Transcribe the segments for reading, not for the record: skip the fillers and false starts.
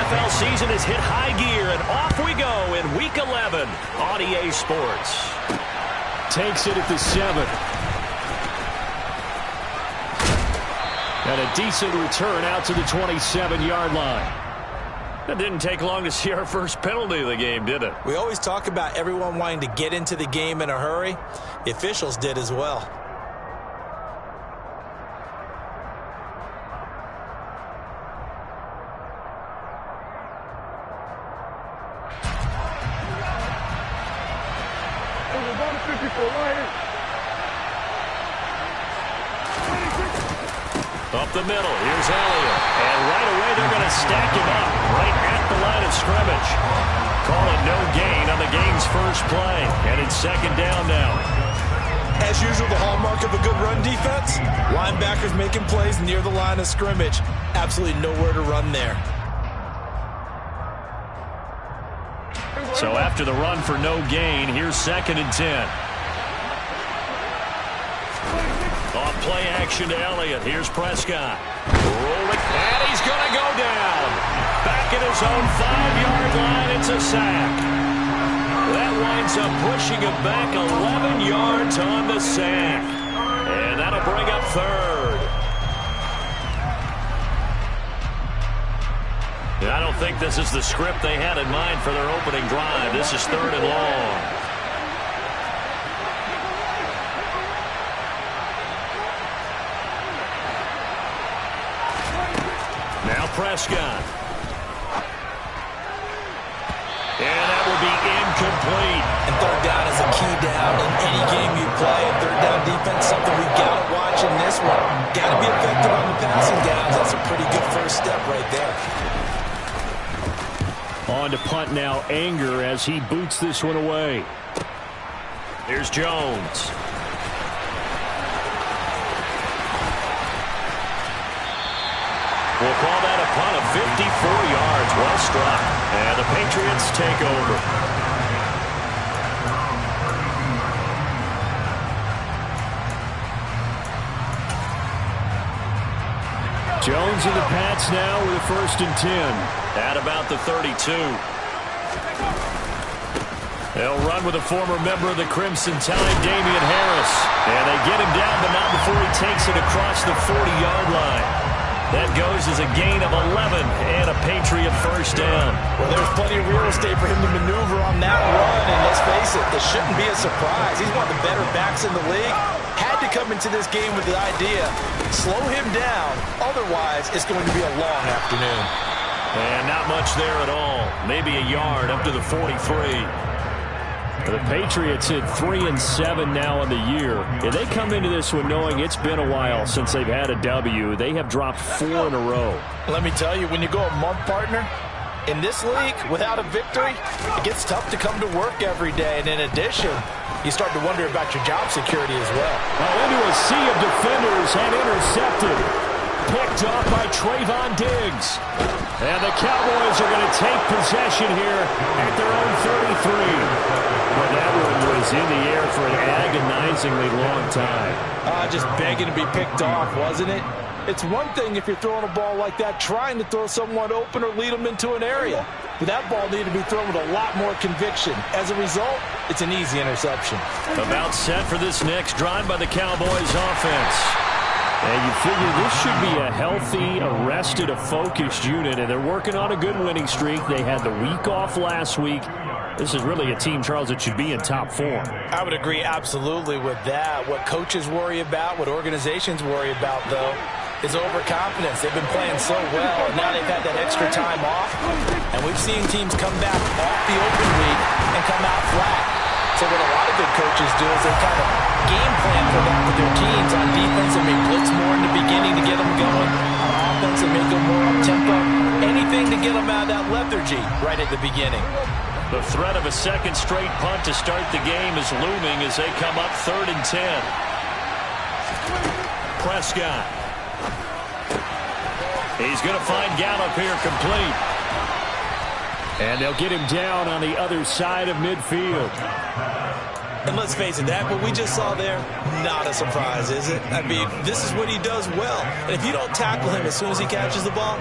NFL season has hit high gear, and off we go in Week 11 on EA Sports. Takes it at the 7. And a decent return out to the 27-yard line. It didn't take long to see our first penalty of the game, did it? We always talk about everyone wanting to get into the game in a hurry. The officials did as well. Up the middle, here's Elliott. And right away they're going to stack him up right at the line of scrimmage. Call it no gain on the game's first play. And it's second down now. As usual, the hallmark of a good run defense, linebackers making plays near the line of scrimmage. Absolutely nowhere to run there. So after the run for no gain, here's second and 10. On play action to Elliott. Here's Prescott. Rolling, and he's going to go down. Back at his own 5-yard line. It's a sack. That winds up pushing him back 11 yards on the sack. And that'll bring up third. I don't think this is the script they had in mind for their opening drive. This is third and long. Now Prescott. And that will be incomplete. And third down is a key down in any game you play. Third down defense, something we've got to watch in this one. Got to be effective on the passing downs. That's a pretty good first step right there. On to punt now, Anger, as he boots this one away. Here's Jones. We'll call that a punt of 54 yards. Well struck. And the Patriots take over. Jones in the Pats now with a first and 10. At about the 32. They'll run with a former member of the Crimson Tide, Damian Harris. And they get him down, but not before he takes it across the 40-yard line. That goes as a gain of 11 and a Patriot first down. Well, there's plenty of real estate for him to maneuver on that run, and let's face it, this shouldn't be a surprise. He's one of the better backs in the league. Had to come into this game with the idea, slow him down, otherwise it's going to be a long afternoon. And not much there at all. Maybe a yard up to the 43. The Patriots hit 3-7 now in the year. And they come into this one knowing it's been a while since they've had a W. They have dropped 4 in a row. Let me tell you, when you go a month, partner, in this league, without a victory, it gets tough to come to work every day. And in addition, you start to wonder about your job security as well. Now into a sea of defenders and intercepted. Picked off by Trayvon Diggs. And the Cowboys are going to take possession here at their own 33. But that one was in the air for an agonizingly long time. Just begging to be picked off, wasn't it? It's one thing if you're throwing a ball like that, trying to throw someone open or lead them into an area. But that ball needed to be thrown with a lot more conviction. As a result, it's an easy interception. About set for this next drive by the Cowboys offense. And you figure this should be a healthy, arrested, a focused unit, and they're working on a good winning streak. They had the week off last week. This is really a team, Charles, that should be in top form. I would agree absolutely with that. What coaches worry about, what organizations worry about, though, is overconfidence. They've been playing so well, and now they've had that extra time off. And we've seen teams come back off the open week and come out flat. So what a lot of good coaches do is they kind of game plan for that with their teams. On defense, they may blitz more in the beginning to get them going. On offense, they may go more up-tempo. Anything to get them out of that lethargy right at the beginning. The threat of a second straight punt to start the game is looming as they come up 3rd and 10. Prescott. He's going to find Gallup here complete. And they'll get him down on the other side of midfield. And let's face it, that what we just saw there, not a surprise, is it? I mean, this is what he does well. And if you don't tackle him as soon as he catches the ball,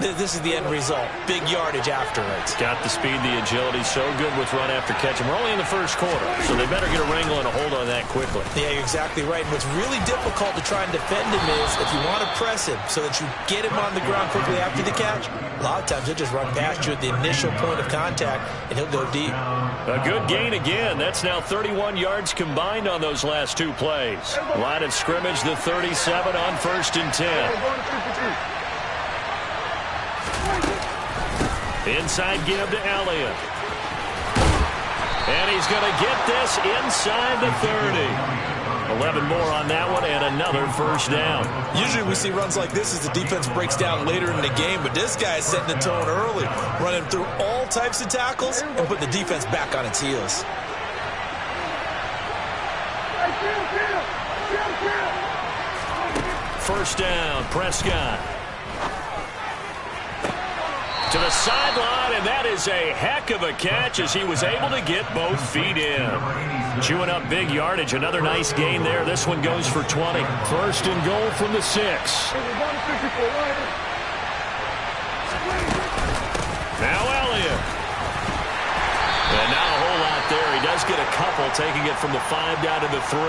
this is the end result. Big yardage afterwards. Got the speed, the agility, so good with run after catch. And we're only in the first quarter, so they better get a wrangle and a hold on that quickly. Yeah, you're exactly right. And what's really difficult to try and defend him is if you want to press him so that you get him on the ground quickly after the catch, a lot of times he'll just run past you at the initial point of contact, and he'll go deep. A good gain again. That's now 31 yards combined on those last two plays. Line of scrimmage, the 37 on 1st and 10. Inside give to Elliott. And he's going to get this inside the 30. 11 more on that one and another first down. Usually we see runs like this as the defense breaks down later in the game, but this guy is setting the tone early, running through all types of tackles and put the defense back on its heels. First down, Prescott. To the sideline, and that is a heck of a catch as he was able to get both feet in. Chewing up big yardage. Another nice gain there. This one goes for 20. First and goal from the 6. Now Elliott. And not a whole lot there. He does get a couple, taking it from the 5 down to the 3.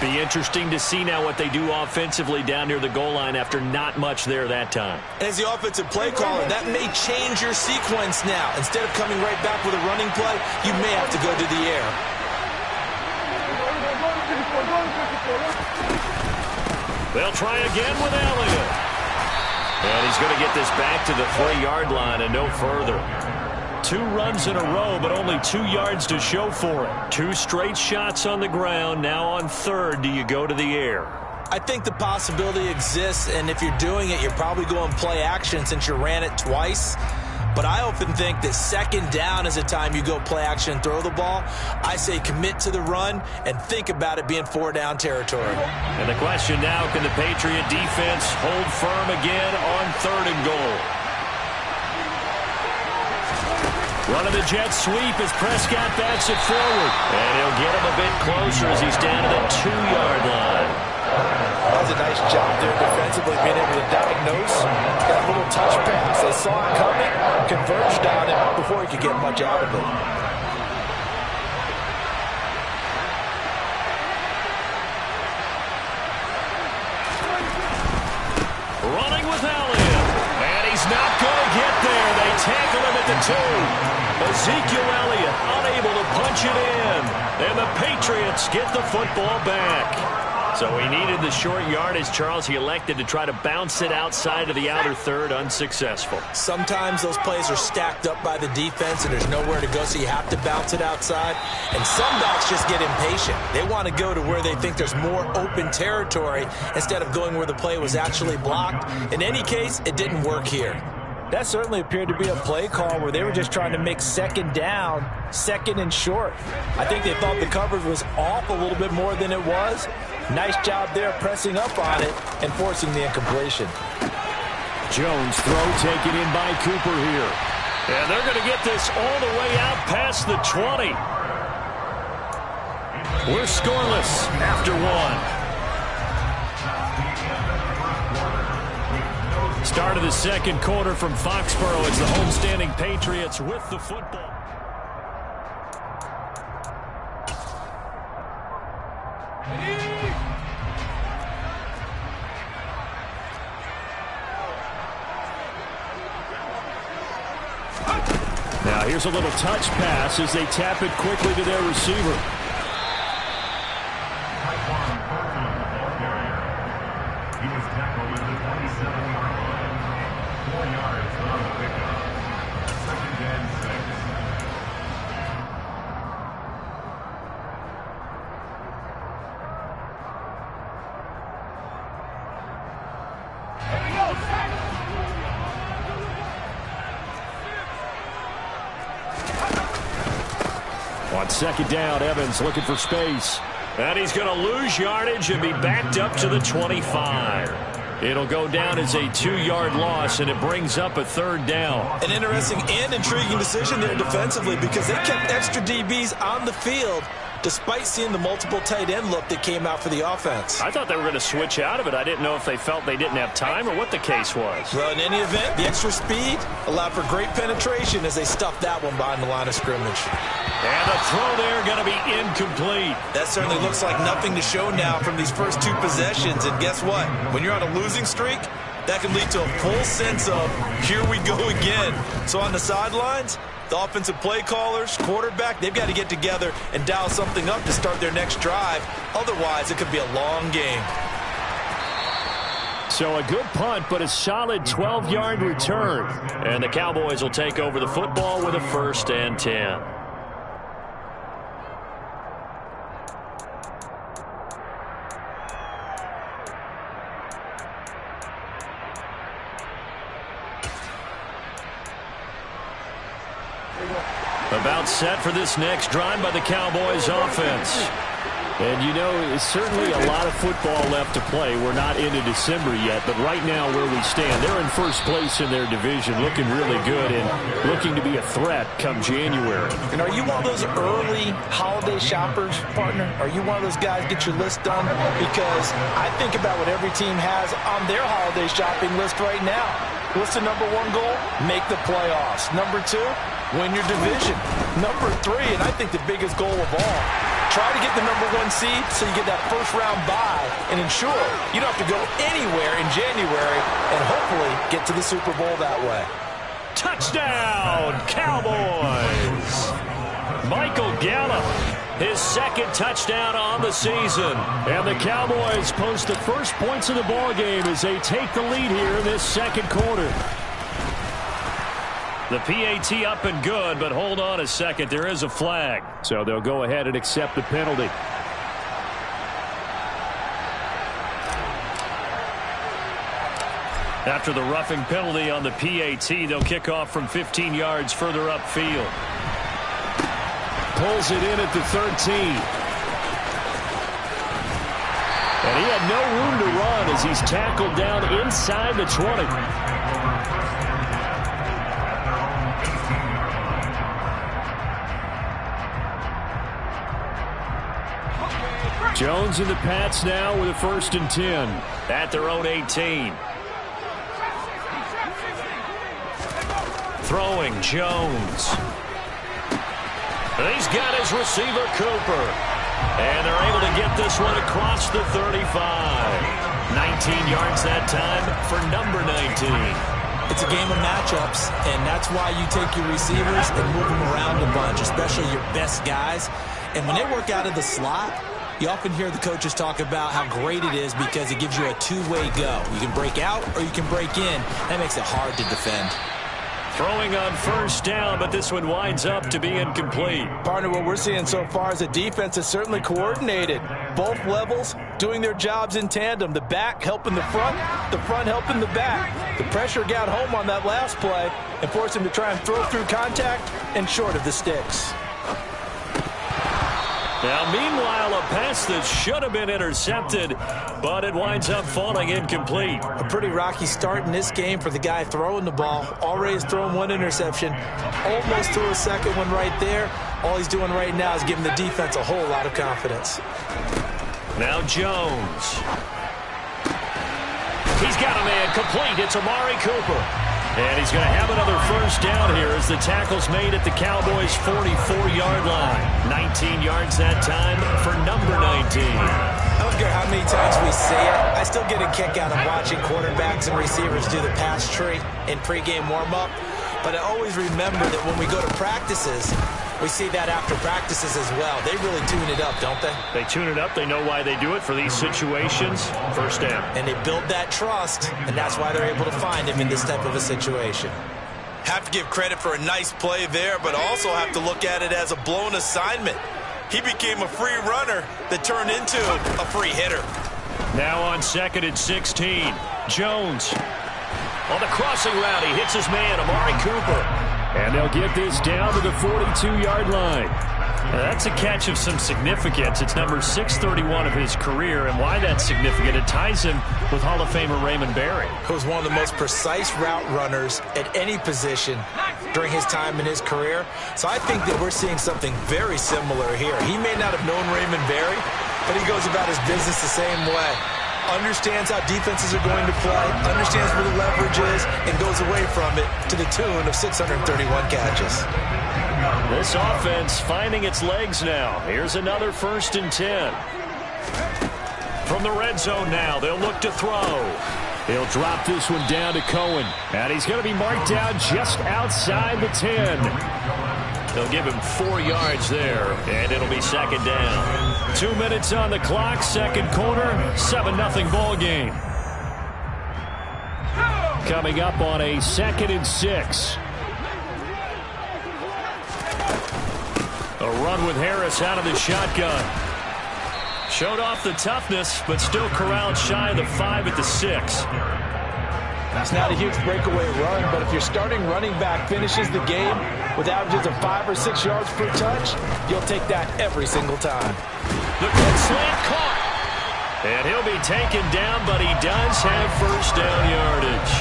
Be interesting to see now what they do offensively down near the goal line after not much there that time. As the offensive play caller, that may change your sequence now. Instead of coming right back with a running play, you may have to go to the air. They'll try again with Elliott. And he's going to get this back to the 3-yard line and no further. 2 runs in a row, but only 2 yards to show for it. 2 straight shots on the ground. Now on 3rd, do you go to the air? I think the possibility exists, and if you're doing it, you're probably going play action since you ran it twice. But I often think that 2nd down is a time you go play action and throw the ball. I say commit to the run and think about it being 4-down territory. And the question now, can the Patriot defense hold firm again on 3rd and goal? Running the jet sweep as Prescott backs it forward. And he'll get him a bit closer as he's down to the 2-yard line. That was a nice job there defensively, being able to diagnose that little touch pass. They saw it coming, converged on it before he could get much out of it. Running with Elliott. And he's not going to get there. They tackle him at the 2. Ezekiel Elliott unable to punch it in. And the Patriots get the football back. So he needed the short yardage, Charles. He elected to try to bounce it outside of the outer 3rd, unsuccessful. Sometimes those plays are stacked up by the defense and there's nowhere to go, so you have to bounce it outside. And some backs just get impatient. They want to go to where they think there's more open territory instead of going where the play was actually blocked. In any case, it didn't work here. That certainly appeared to be a play call where they were just trying to make 2nd down, 2nd and short. I think they thought the coverage was off a little bit more than it was. Nice job there pressing up on it and forcing the incompletion. Jones throw taken in by Cooper here. And they're going to get this all the way out past the 20. We're scoreless after 1. Start of the 2nd quarter from Foxborough. It's the homestanding Patriots with the football. Now here's a little touch pass as they tap it quickly to their receiver. On 2nd down, Evans looking for space. And he's going to lose yardage and be backed up to the 25. It'll go down as a 2-yard loss, and it brings up a 3rd down. An interesting and intriguing decision there defensively because they kept extra DBs on the field despite seeing the multiple tight end look that came out for the offense. I thought they were going to switch out of it. I didn't know if they felt they didn't have time or what the case was. Well, in any event, the extra speed allowed for great penetration as they stuffed that one behind the line of scrimmage. And the throw there going to be incomplete. That certainly looks like nothing to show now from these first 2 possessions. And guess what? When you're on a losing streak, that can lead to a full sense of, here we go again. So on the sidelines, the offensive play callers, quarterback, they've got to get together and dial something up to start their next drive. Otherwise, it could be a long game. So a good punt, but a solid 12-yard return. And the Cowboys will take over the football with a 1st and 10. About set for this next drive by the Cowboys offense. And, you know, it's certainly a lot of football left to play. We're not into December yet, but right now where we stand, they're in first place in their division, looking really good and looking to be a threat come January. And are you one of those early holiday shoppers, partner? Are you one of those guys get your list done? Because I think about what every team has on their holiday shopping list right now. What's the number 1 goal? Make the playoffs. Number 2, win your division. Number 3, and I think the biggest goal of all, try to get the number 1 seed so you get that first-round bye and ensure you don't have to go anywhere in January and hopefully get to the Super Bowl that way. Touchdown, Cowboys! Michael Gallup, his 2nd touchdown on the season. And the Cowboys post the first points of the ballgame as they take the lead here in this 2nd quarter. The PAT up and good, but hold on a second. There is a flag. So they'll go ahead and accept the penalty. After the roughing penalty on the PAT, they'll kick off from 15 yards further upfield. Pulls it in at the 13. And he had no room to run as he's tackled down inside the 20. Jones and the Pats now with a 1st and 10 at their own 18. Throwing Jones. He's got his receiver Cooper. And they're able to get this one across the 35. 19 yards that time for number 19. It's a game of matchups, and that's why you take your receivers and move them around a bunch, especially your best guys. And when they work out of the slot, you often hear the coaches talk about how great it is because it gives you a 2-way go. You can break out or you can break in. That makes it hard to defend. Throwing on 1st down, but this one winds up to be incomplete. Partner, what we're seeing so far is a defense that's certainly coordinated. Both levels doing their jobs in tandem. The back helping the front helping the back. The pressure got home on that last play and forced him to try and throw through contact and short of the sticks. Now, meanwhile, a pass that should have been intercepted, but it winds up falling incomplete. A pretty rocky start in this game for the guy throwing the ball. Already has thrown 1 interception. Almost threw a 2nd one right there. All he's doing right now is giving the defense a whole lot of confidence. Now Jones. He's got a man complete. It's Amari Cooper. And he's going to have another 1st down here as the tackle's made at the Cowboys' 44-yard line. 19 yards that time for number 19. I don't care how many times we say it, I still get a kick out of watching quarterbacks and receivers do the pass tree in pregame warm-up. But I always remember that when we go to practices, we see that after practices as well. They really tune it up, don't they? They tune it up. They know why they do it for these situations. 1st down. And they build that trust, and that's why they're able to find him in this type of a situation. Have to give credit for a nice play there, but also have to look at it as a blown assignment. He became a free runner that turned into a free hitter. Now on 2nd and 16. Jones. On the crossing route, he hits his man, Amari Cooper. And they'll get this down to the 42-yard line. That's a catch of some significance. It's number 631 of his career, and why that's significant, it ties him with Hall of Famer Raymond Berry. Who was one of the most precise route runners at any position during his time in his career. So I think that we're seeing something very similar here. He may not have known Raymond Berry, but he goes about his business the same way. Understands how defenses are going to play, understands where the leverage is, and goes away from it to the tune of 631 catches. This offense finding its legs now. Here's another 1st and 10. From the red zone now, they'll look to throw. He'll drop this one down to Cohen. And he's going to be marked down just outside the 10. They'll give him 4 yards there, and it'll be 2nd down. 2 minutes on the clock, 2nd quarter, 7-0 ball game. Coming up on a 2nd and 6. A run with Harris out of the shotgun. Showed off the toughness, but still corralled shy of the 5 at the 6. It's not a huge breakaway run, but if your starting running back finishes the game with averages of 5 or 6 yards per touch, you'll take that every single time. The quick slant caught. And he'll be taken down, but he does have 1st down yardage.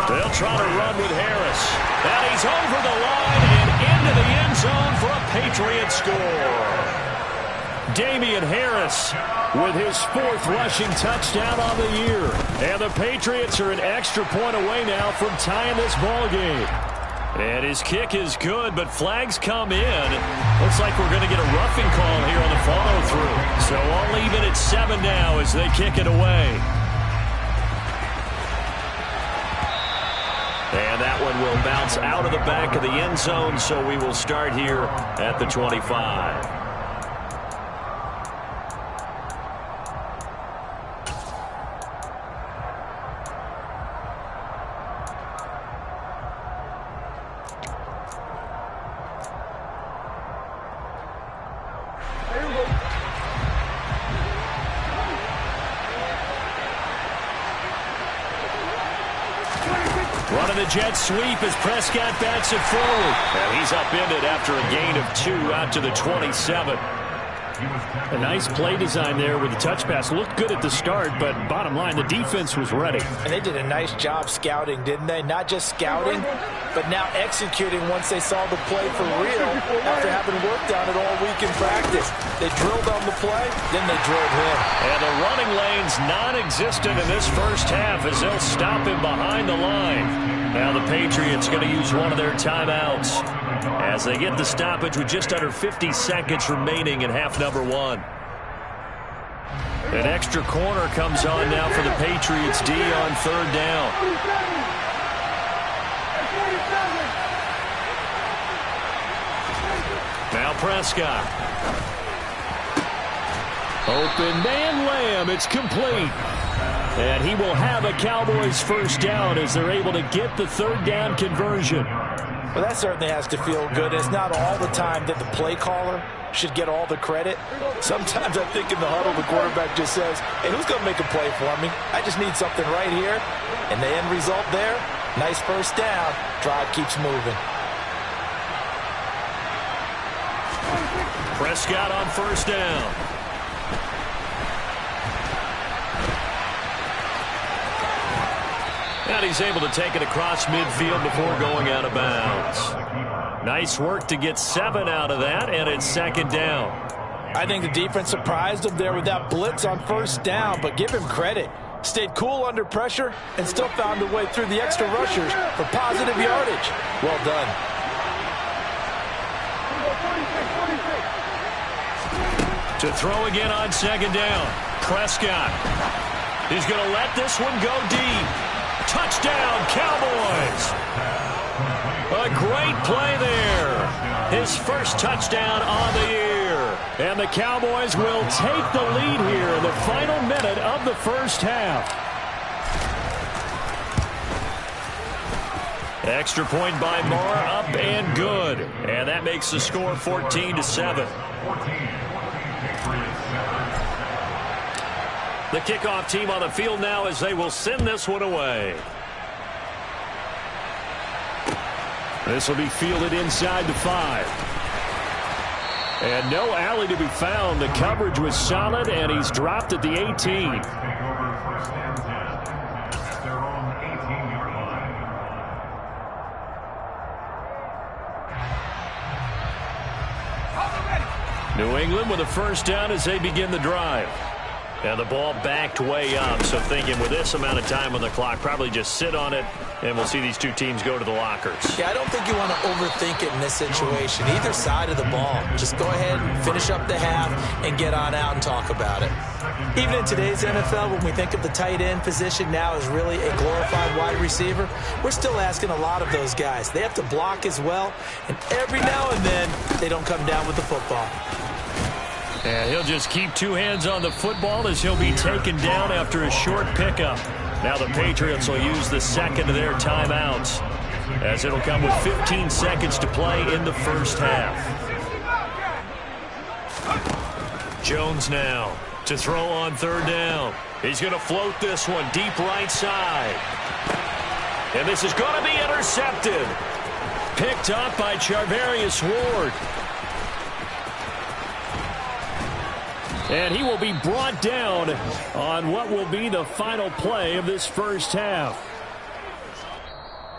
They'll try to run with Harris. And he's over the line and into the end zone for a Patriot score. Damian Harris with his 4th rushing touchdown on the year. And the Patriots are an extra point away now from tying this ball game. And his kick is good, but flags come in. Looks like we're going to get a roughing call here on the follow-through. So all even at 7 now as they kick it away. And that one will bounce out of the back of the end zone, so we will start here at the 25. Running the jet sweep as Prescott bats it forward. And he's upended after a gain of 2 out to the 27. A nice play design there with the touch pass. Looked good at the start, but bottom line, the defense was ready. And they did a nice job scouting, didn't they? Not just scouting, but now executing once they saw the play for real after having worked on it all week in practice. They drilled on the play, then they drilled him. And the running lane's non-existent in this first half as they'll stop him behind the line. Now the Patriots going to use one of their timeouts as they get the stoppage with just under 50 seconds remaining in half number 1. An extra corner comes on now for the Patriots D on 3rd down. Now Prescott. Open man Lamb. It's complete. And he will have a Cowboys 1st down as they're able to get the 3rd down conversion. Well, that certainly has to feel good. It's not all the time that the play caller should get all the credit. Sometimes I think in the huddle, the quarterback just says, hey, who's going to make a play for me? I just need something right here. And the end result there, nice 1st down. Drive keeps moving. Prescott on 1st down. And he's able to take it across midfield before going out of bounds. Nice work to get 7 out of that, and it's 2nd down. I think the defense surprised him there with that blitz on 1st down, but give him credit. Stayed cool under pressure and still found a way through the extra rushers for positive yardage. Well done. To throw again on 2nd down. Prescott. He's going to let this one go deep. Touchdown, Cowboys. A great play there. His 1st touchdown on the year. And the Cowboys will take the lead here in the final minute of the 1st half. Extra point by Moore, up and good. And that makes the score 14-7. The kickoff team on the field now as they will send this one away. This will be fielded inside the 5. And no alley to be found. The coverage was solid, and he's dropped at the 18. New England with a first down as they begin the drive. And the ball backed way up, so thinking with this amount of time on the clock, probably just sit on it, and we'll see these two teams go to the lockers. Yeah, I don't think you want to overthink it in this situation. Either side of the ball. Just go ahead and finish up the half and get on out and talk about it. Even in today's NFL, when we think of the tight end position now as really a glorified wide receiver, we're still asking a lot of those guys. They have to block as well, and every now and then they don't come down with the football. And he'll just keep two hands on the football as he'll be taken down after a short pickup. Now the Patriots will use the second of their timeouts, as it'll come with 15 seconds to play in the first half. Jones now to throw on third down. He's going to float this one deep right side. And this is going to be intercepted. Picked up by Charvarius Ward. And he will be brought down on what will be the final play of this first half.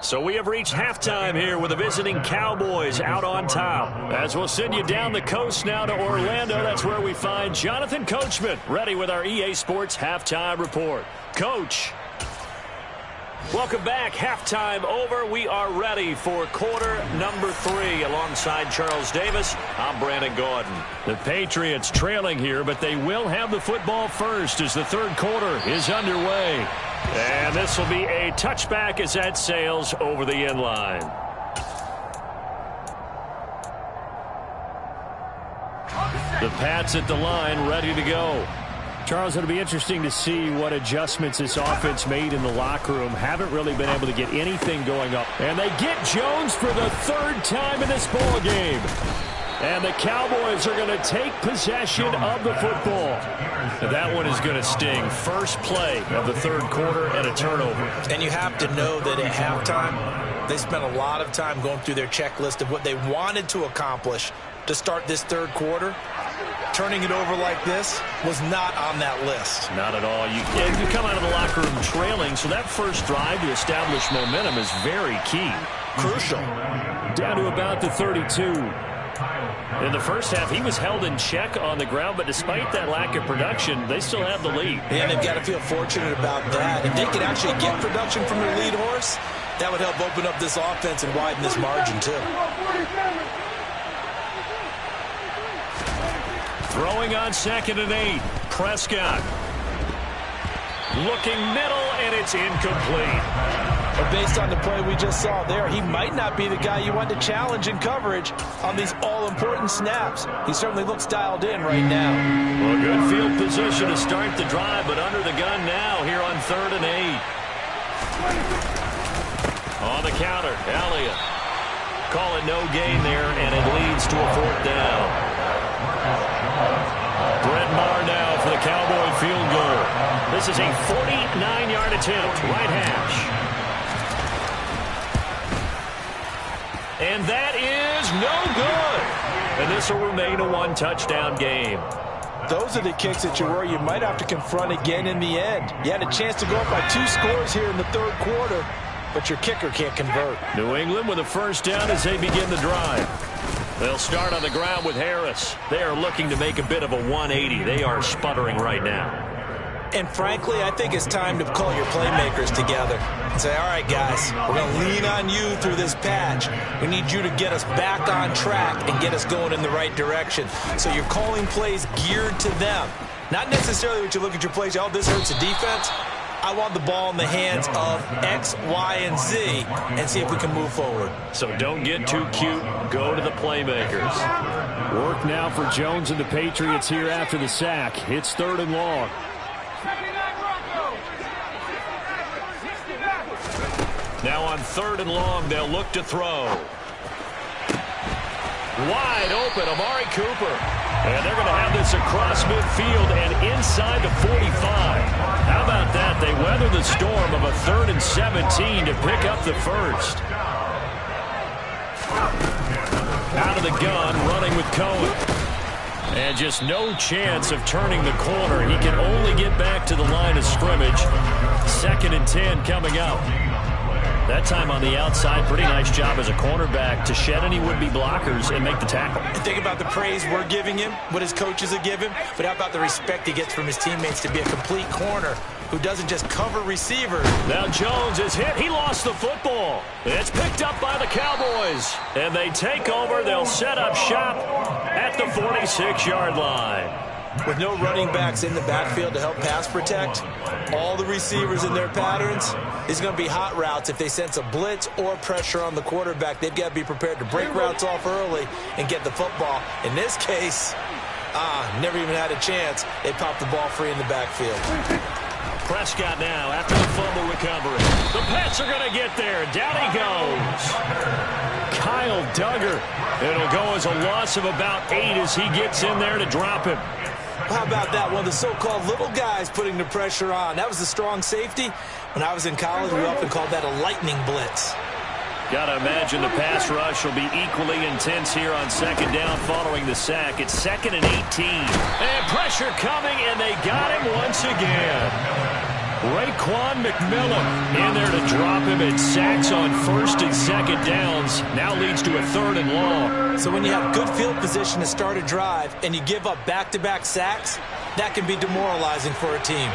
So we have reached halftime here with the visiting Cowboys out on top. As we'll send you down the coast now to Orlando, that's where we find Jonathan Coachman, ready with our EA Sports Halftime Report. Coach. Welcome back. Halftime over. We are ready for quarter number 3. Alongside Charles Davis, I'm Brandon Gordon. The Patriots trailing here, but they will have the football first as the third quarter is underway. And this will be a touchback as that sails over the end line. The Pats at the line, ready to go. Charles, it'll be interesting to see what adjustments this offense made in the locker room. Haven't really been able to get anything going up. And they get Jones for the third time in this ball game. And the Cowboys are going to take possession of the football. And that one is going to sting. First play of the third quarter and a turnover. And you have to know that at halftime, they spent a lot of time going through their checklist of what they wanted to accomplish to start this third quarter. Turning it over like this was not on that list. Not at all. You come out of the locker room trailing, so that first drive to establish momentum is very key. Crucial. Down to about the 32. In the first half, he was held in check on the ground, but despite that lack of production, they still have the lead. And they've got to feel fortunate about that. If they could actually get production from their lead horse, that would help open up this offense and widen this margin, too. Throwing on 2nd and 8. Prescott. Looking middle, and it's incomplete. But based on the play we just saw there, he might not be the guy you want to challenge in coverage on these all-important snaps. He certainly looks dialed in right now. Well, good field position to start the drive, but under the gun now here on 3rd and 8. On the counter, Elliott. Call it no gain there, and it leads to a 4th down. Brett Maher now for the Cowboy field goal. This is a 49-yard attempt, right hash. And that is no good. And this will remain a one-touchdown game. Those are the kicks that you worry you might have to confront again in the end. You had a chance to go up by 2 scores here in the third quarter, but your kicker can't convert. New England with a first down as they begin the drive. They'll start on the ground with Harris. They are looking to make a bit of a 180. They are sputtering right now. And frankly, I think it's time to call your playmakers together and say, all right, guys, we're going to lean on you through this patch. We need you to get us back on track and get us going in the right direction. So you're calling plays geared to them. Not necessarily what you look at your plays, oh, this hurts the defense. I want the ball in the hands of X, Y, and Z and see if we can move forward. So don't get too cute. Go to the playmakers. Work now for Jones and the Patriots here after the sack. It's 3rd and long. Now on 3rd and long, they'll look to throw. Wide open, Amari Cooper. And they're going to have this across midfield and inside the 45. How about that? They weather the storm of a 3rd and 17 to pick up the first. Out of the gun, running with Cohen. And just no chance of turning the corner. He can only get back to the line of scrimmage. 2nd and 10 coming up. That time on the outside, pretty nice job as a cornerback to shed any would-be blockers and make the tackle. Think about the praise we're giving him, what his coaches are giving, but how about the respect he gets from his teammates to be a complete corner who doesn't just cover receivers. Now Jones is hit. He lost the football. It's picked up by the Cowboys. And they take over. They'll set up shop at the 46-yard line. With no running backs in the backfield to help pass protect, all the receivers in their patterns, it's going to be hot routes. If they sense a blitz or pressure on the quarterback, they've got to be prepared to break routes off early and get the football. In this case, never even had a chance. They popped the ball free in the backfield. Prescott now after the fumble recovery. The Pats are going to get there. Down he goes. Kyle Duggar. It'll go as a loss of about 8 as he gets in there to drop him. How about that? One of the so-called little guys putting the pressure on. That was the strong safety. When I was in college, we often called that a lightning blitz. Got to imagine the pass rush will be equally intense here on 2nd down following the sack. It's 2nd and 18. And pressure coming, and they got him once again. Raekwon McMillan in there to drop him, and sacks on 1st and 2nd downs. Now leads to a 3rd and long. So when you have good field position to start a drive and you give up back-to-back sacks, that can be demoralizing for a team.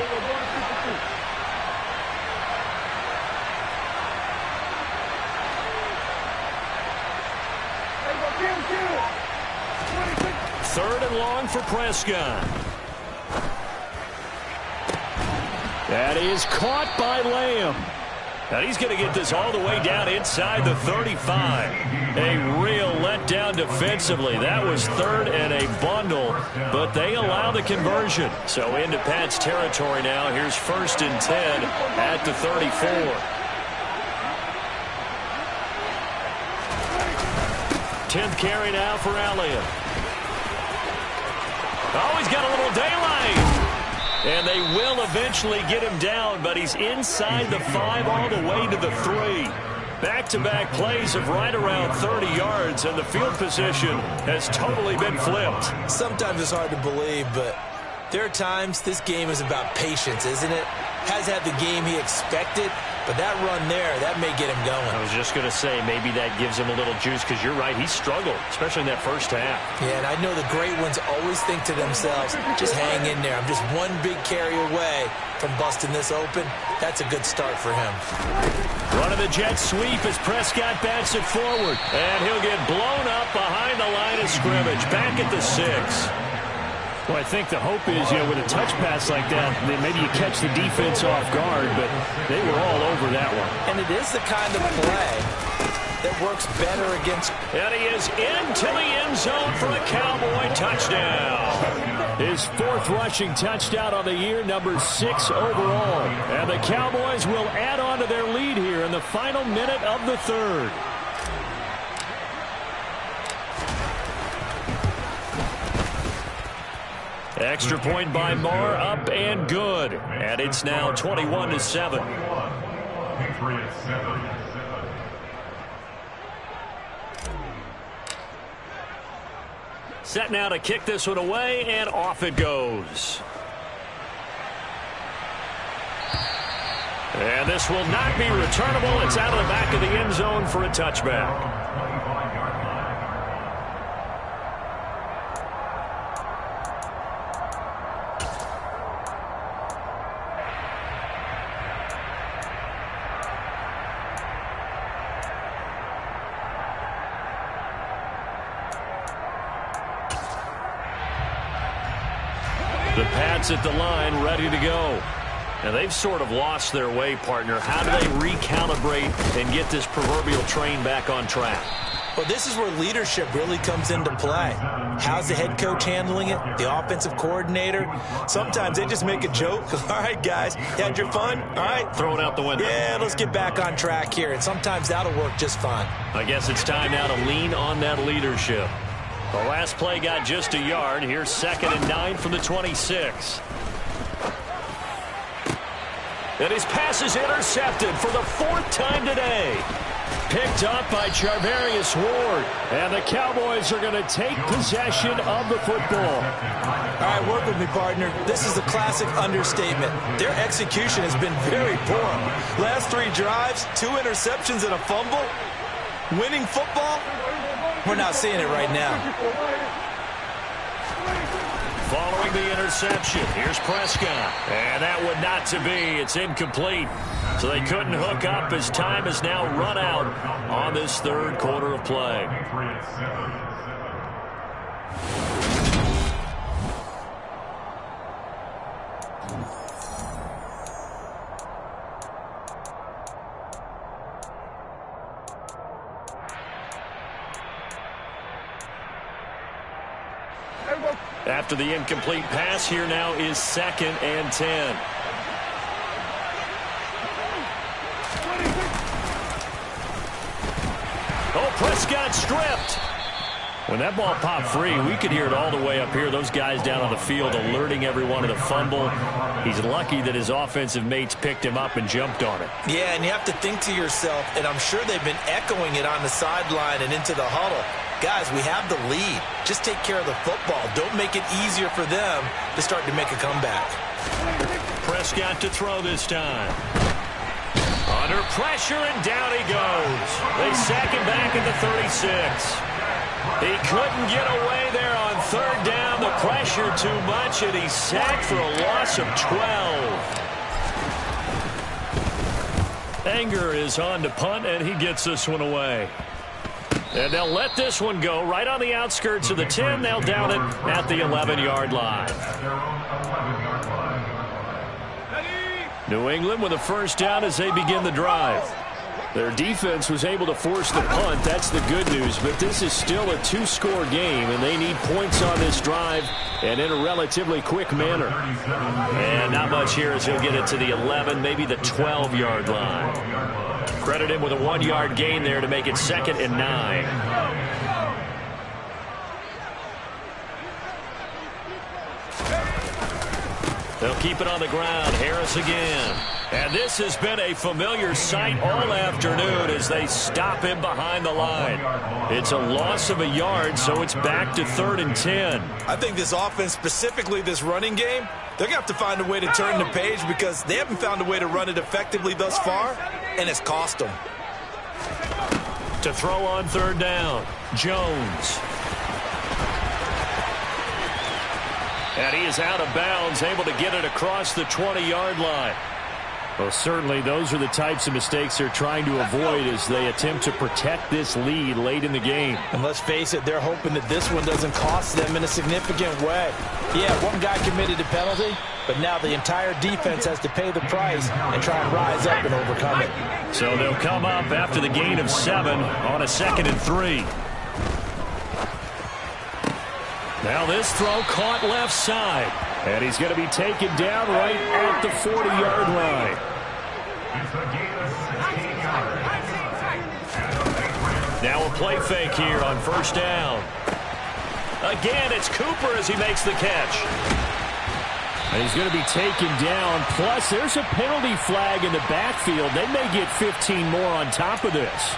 Third and long for Prescott. That is caught by Lamb. And he's going to get this all the way down inside the 35. A real letdown defensively. That was 3rd and a bundle, but they allow the conversion. So into Pats territory now. Here's 1st and 10 at the 34. 10th carry now for Elliott. Oh, he's got a little daylight. And they will eventually get him down, but he's inside the 5 all the way to the 3. Back-to-back plays of right around 30 yards, and the field position has totally been flipped. Sometimes it's hard to believe, but there are times this game is about patience, isn't it? Has had the game he expected, but that run there, that may get him going. I was just going to say, maybe that gives him a little juice, because you're right, he struggled, especially in that first half. Yeah, and I know the great ones always think to themselves, just hang in there. I'm just one big carry away from busting this open. That's a good start for him. Running the jet sweep as Prescott bats it forward. And he'll get blown up behind the line of scrimmage, back at the 6. Well, I think the hope is, with a touch pass like that, that maybe you catch the defense off guard, but they were all over that one. And it is the kind of play that works better against. And he is into the end zone for a Cowboy touchdown. His 4th rushing touchdown on the year, number 6 overall. And the Cowboys will add on to their lead here in the final minute of the 3rd. Extra point by Marr, up and good. And it's now 21-7. Set now to kick this one away, and off it goes. And this will not be returnable. It's out of the back of the end zone for a touchback. The Pats at the line, ready to go. And they've sort of lost their way, partner. How do they recalibrate and get this proverbial train back on track? Well, this is where leadership really comes into play. How's the head coach handling it? The offensive coordinator? Sometimes they just make a joke. All right, guys, you had your fun? All right. Throw it out the window. Yeah, let's get back on track here. And sometimes that'll work just fine. I guess it's time now to lean on that leadership. The last play got just a yard. Here's 2nd and 9 from the 26. And his pass is intercepted for the 4th time today. Picked up by Charvarius Ward. And the Cowboys are going to take possession of the football. All right, work with me, partner. This is a classic understatement. Their execution has been very poor. Last 3 drives, 2 interceptions and a fumble. Winning football? We're not seeing it right now. Following the interception, here's Prescott. And that would not to be. It's incomplete. So they couldn't hook up as time has now run out on this third quarter of play. After the incomplete pass, here now is 2nd and 10. Oh, Prescott stripped. When that ball popped free, we could hear it all the way up here. Those guys down on the field alerting everyone of the fumble. He's lucky that his offensive mates picked him up and jumped on it. Yeah, and you have to think to yourself, and I'm sure they've been echoing it on the sideline and into the huddle. Guys, we have the lead. Just take care of the football. Don't make it easier for them to start to make a comeback. Prescott to throw this time. Under pressure, and down he goes. They sack him back at the 36. He couldn't get away there on 3rd down. The pressure too much, and he's sacked for a loss of 12. Anger is on to punt, and he gets this one away. And they'll let this one go right on the outskirts of the 10. They'll down it at the 11-yard line. New England with a first down as they begin the drive. Their defense was able to force the punt. That's the good news. But this is still a 2-score game, and they need points on this drive and in a relatively quick manner. And not much here as he'll get it to the 11, maybe the 12-yard line. Credit him with a 1-yard gain there to make it 2nd and 9. They'll keep it on the ground. Harris again. And this has been a familiar sight all afternoon as they stop him behind the line. It's a loss of a yard, so it's back to 3rd and 10. I think this offense, specifically this running game, they're going to have to find a way to turn the page because they haven't found a way to run it effectively thus far, and it's cost them. To throw on 3rd down, Jones. And he is out of bounds, able to get it across the 20-yard line. Well, certainly those are the types of mistakes they're trying to avoid as they attempt to protect this lead late in the game. And let's face it, they're hoping that this one doesn't cost them in a significant way. Yeah, one guy committed a penalty, but now the entire defense has to pay the price and try and rise up and overcome it. So they'll come up after the gain of 7 on a 2nd and 3. Now this throw caught left side. And he's going to be taken down right at the 40-yard line. Now a play fake here on 1st down. Again, it's Cooper as he makes the catch. And he's going to be taken down. Plus, there's a penalty flag in the backfield. They may get 15 more on top of this.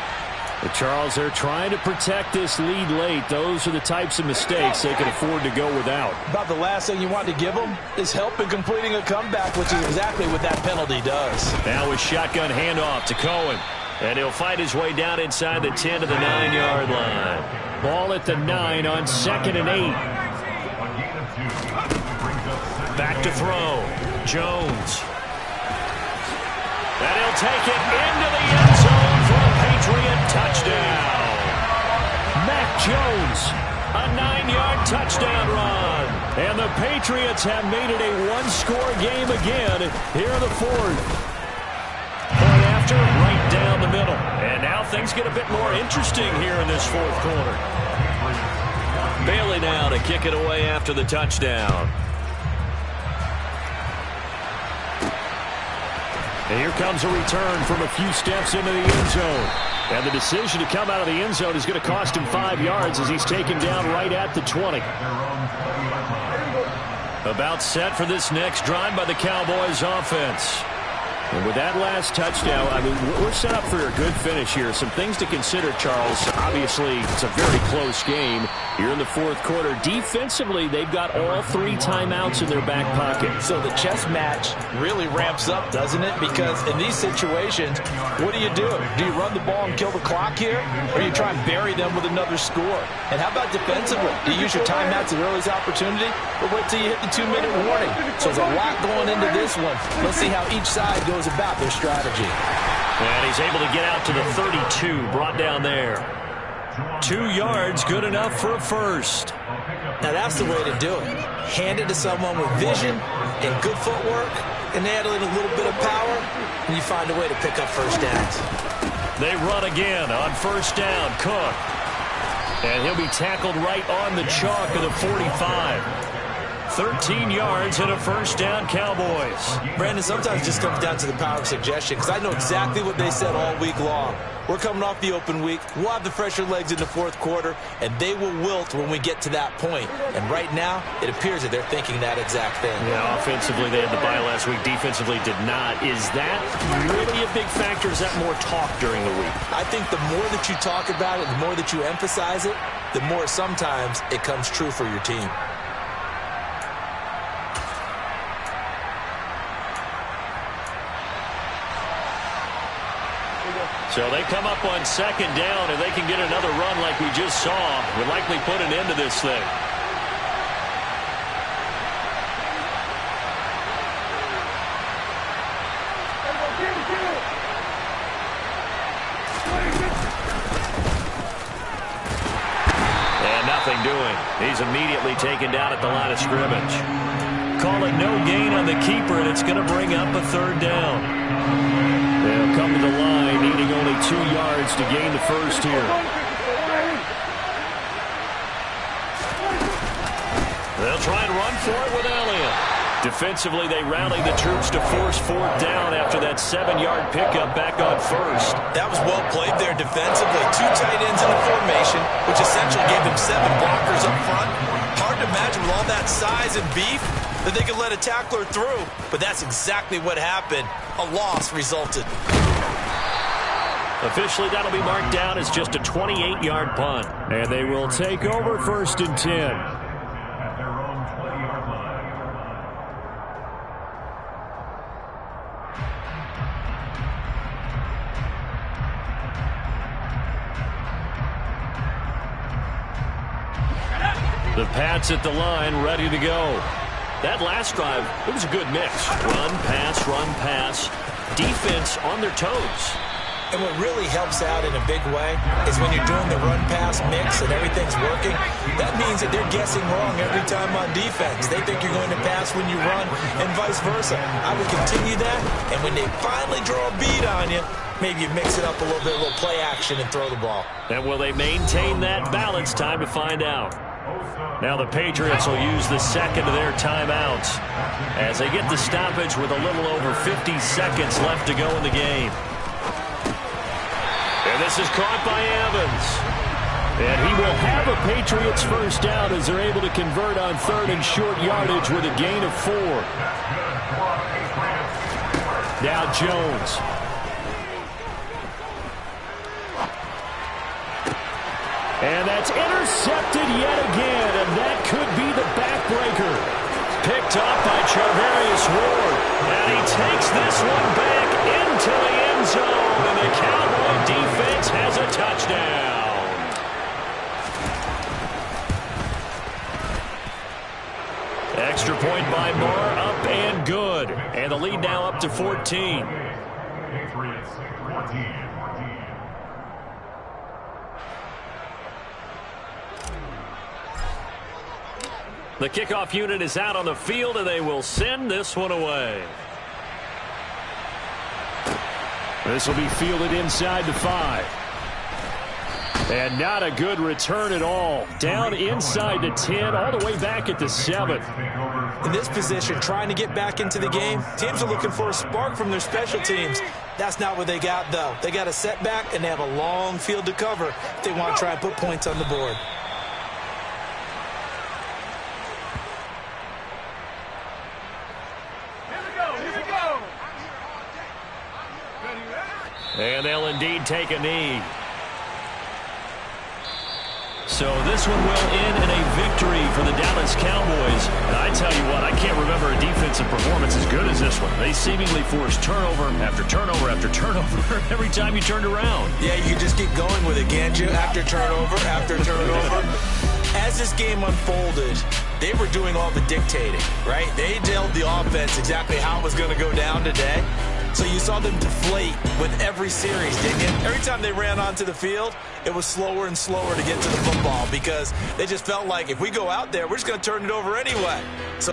But Charles, they're trying to protect this lead late. Those are the types of mistakes they can afford to go without. About the last thing you want to give them is help in completing a comeback, which is exactly what that penalty does. Now a shotgun handoff to Cohen. And he'll fight his way down inside the 10 to the 9-yard line. Ball at the 9 on 2nd and 8. Back to throw. Jones. And he'll take it into the end zone for a Patriot touchdown. Mac Jones, a 9-yard touchdown run. And the Patriots have made it a 1-score game again here in the 4th. Point after, right down the middle. And now things get a bit more interesting here in this 4th quarter. Bailey now to kick it away after the touchdown. And here comes a return from a few steps into the end zone. And the decision to come out of the end zone is going to cost him 5 yards as he's taken down right at the 20. About set for this next drive by the Cowboys offense. And with that last touchdown, I mean, we're set up for a good finish here. Some things to consider, Charles. Obviously, it's a very close game here in the fourth quarter. Defensively, they've got all 3 timeouts in their back pocket. So the chess match really ramps up, doesn't it? Because in these situations, what do? Do you run the ball and kill the clock here? Or do you try and bury them with another score? And how about defensively? Do you use your timeouts at earliest opportunity? Or wait till you hit the 2-minute warning? So there's a lot going into this one. Let's see how each side goes about their strategy. And he's able to get out to the 32, brought down there. 2 yards, good enough for a first. Now that's the way to do it. Hand it to someone with vision and good footwork, and add in a little bit of power, and you find a way to pick up first downs. They run again on first down. Cook. And he'll be tackled right on the chalk of the 45. 13 yards and a first down, Cowboys. Brandon, sometimes it just comes down to the power of suggestion, because I know exactly what they said all week long. We're coming off the open week. We'll have the fresher legs in the fourth quarter, and they will wilt when we get to that point. And right now, it appears that they're thinking that exact thing. Yeah, offensively, they had the bye last week. Defensively, did not. Is that really a big factor? Is that more talk during the week? I think the more that you talk about it, the more that you emphasize it, the more sometimes it comes true for your team. So they come up on second down, and they can get another run like we just saw. Would likely put an end to this thing. And nothing doing. He's immediately taken down at the line of scrimmage. Calling no gain on the keeper, and it's going to bring up a third down. They'll come to the line, needing only 2 yards to gain the first here. They'll try and run for it with Elliott. Defensively, they rallied the troops to force 4th down after that 7-yard pickup back on first. That was well played there defensively. 2 tight ends in the formation, which essentially gave them 7 blockers up front. Hard to imagine with all that size and beef that they could let a tackler through, but that's exactly what happened. A loss resulted. Officially, that'll be marked down as just a 28-yard punt. And they will take over 1st and 10. The Pats at the line, ready to go. That last drive, it was a good mix. Run, pass, defense on their toes. And what really helps out in a big way is when you're doing the run-pass mix and everything's working, that means that they're guessing wrong every time on defense. They think you're going to pass when you run and vice versa. I would continue that, and when they finally draw a bead on you, maybe you mix it up a little bit, a little play action and throw the ball. And will they maintain that balance? Time to find out. Now the Patriots will use the second of their timeouts as they get the stoppage with a little over 50 seconds left to go in the game. And this is caught by Evans. And he will have a Patriots first down as they're able to convert on 3rd and short yardage with a gain of 4. Now Jones. And that's intercepted yet again, and that could be the backbreaker. Picked up by Charvarius Ward. And he takes this one back into the end zone, and the Cowboy defense has a touchdown. Extra point by Marr, up and good. And the lead now up to 14. Patriots 14. The kickoff unit is out on the field, and they will send this one away. This will be fielded inside the 5. And not a good return at all. Down inside the 10, all the way back at the 7. In this position, trying to get back into the game, teams are looking for a spark from their special teams. That's not what they got, though. They got a setback, and they have a long field to cover if they want to try and put points on the board. And they'll indeed take a knee. So this one will end in a victory for the Dallas Cowboys. And I tell you what, I can't remember a defensive performance as good as this one. They seemingly forced turnover after turnover after turnover every time you turned around. Yeah, you just keep going with it, can't you? After turnover, after turnover. As this game unfolded, they were doing all the dictating, right? They told the offense exactly how it was going to go down today. So you saw them deflate with every series, didn't you? Every time they ran onto the field, it was slower and slower to get to the football because they just felt like if we go out there, we're just going to turn it over anyway. So